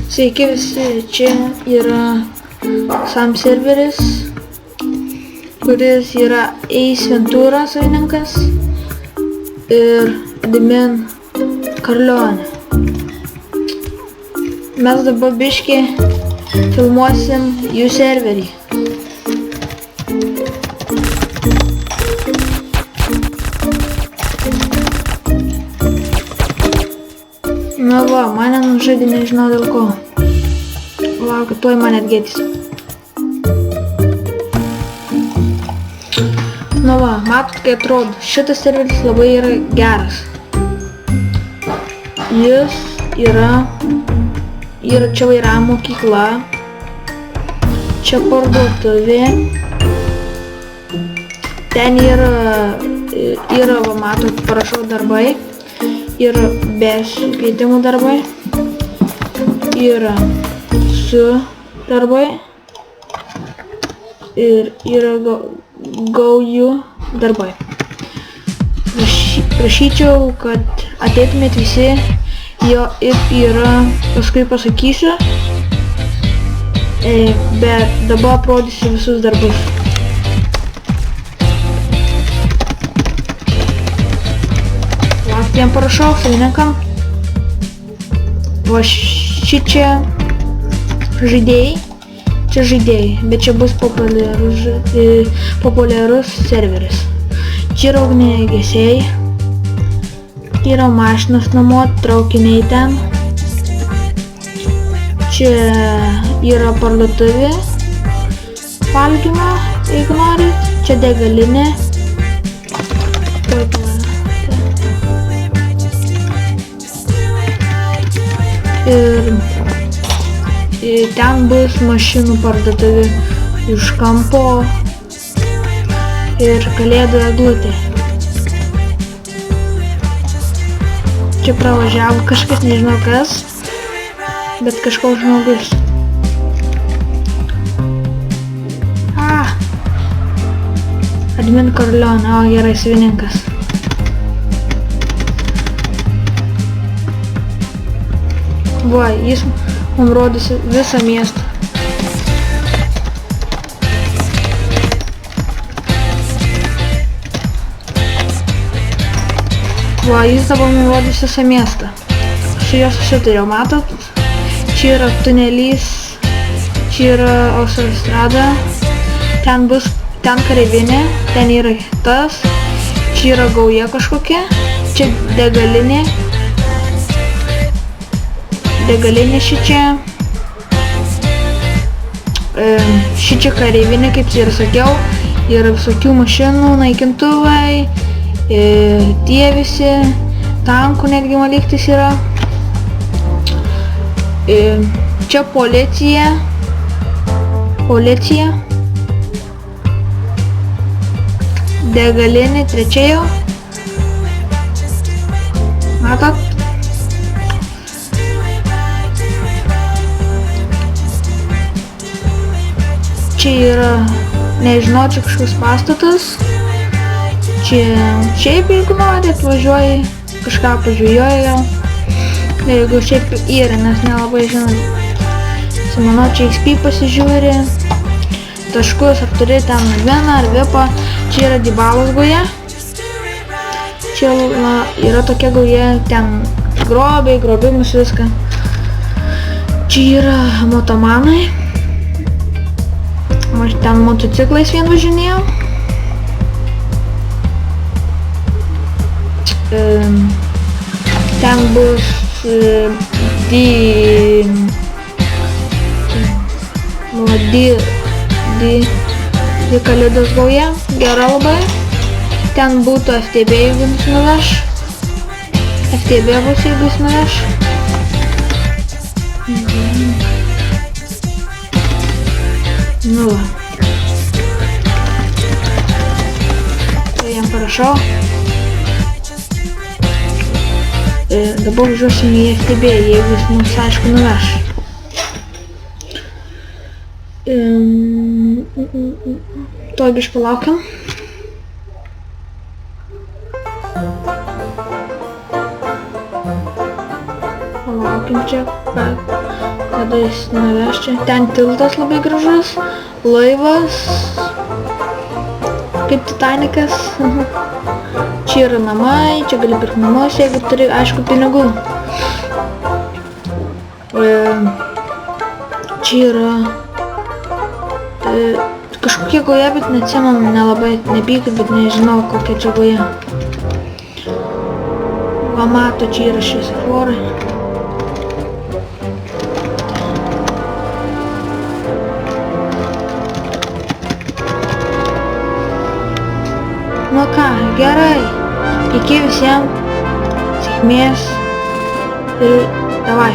Sveiki visi, čia yra SAM serveris, kuris yra Ace Ventura savininkas ir admin Karlionė. Mes dabar biškį filmuosim jų serverį. Na va, mane nužudė, nežinau dėl ko. Laukiu, tuoj mane atgėtys. Na va, matot, kaip atrodo. Šitas serveris labai yra geras. Jis yra čia yra mokykla, čia parduotuvė. Ten yra va, matot, parašau darbai. Yra be kvietimų darbai, yra su darbai ir yra gaujų darbai. Prašyčiau, kad ateitumėt visi, jo yra, paskui pasakysiu, bet dabar parodysiu visus darbus. Jam parašau savininkam. Va šičia žaidėjai. Čia žaidėjai, bet čia bus populiarus serveris. Čia yra ugniagesiai. Yra mašinas namo, traukiniai ten. Čia yra parduotuvė. Valgymo, jeigu norit. Čia degalinė. Ir ten bus mašinų parduotuvė už kampo ir kalėdų eglutė. Čia pravažiavo kažkas, nežinau kas, bet kažkoks žmogus. Admin Karlionė, o gerai, savininkas. Va, jis mums rodosi visą miestą. Va, jis dabar mums rodosi visą miestą. Su juo susitariau, matot? Čia yra tunelys, čia yra autostrada, ten kareivinė, ten yra tas, čia yra gauja kažkokia, čia degalinė. Šičia kareivinė, kaip ir sakiau, yra visokių mašinų, naikintuvai, tie visi, tankų netgi maliktis yra. Čia policija, degalinė, trečia jau, matot? Čia yra, nežinau, čia kažkoks pastatas. Čia šiaip, jeigu nori, atvažiuoji, kažką pažiūrėjau jau. Jeigu šiaip yra, nes nelabai žinau. Manau, čia XP pasižiūri. Taškus, ar turi ten vieną ar vipą. Čia yra Dybalos gauja. Čia yra tokia gauja, ten grobimus viską. Čia yra motomanai. Ten motociklais vien važinėjau. Ten bus kalėdos gauja, gera labai. Ten būtų FTB, jeigu jis nuveš. FTB bus, jeigu jis nuveš. Nu va. Tai jam parašau. Dabar važiuosim į FTB, jeigu jis mums aišku nuveš. Tuoj biškį laukiam. Palaukim čia, kada jis nuveš čia. Ten tiltas labai gražus, laivas, kaip Titanikas. Čia yra namai, čia gali pirkti namus, jeigu turi, aišku, pinigų. Čia yra kažkokie goja, bet neatsimenu, nelabai, nepykit, bet nežinau, kokia čia goja. Va, mato, čia yra šviesoforai. Nu ką, gerai. Iki visiems. Sėkmės. Ir davai.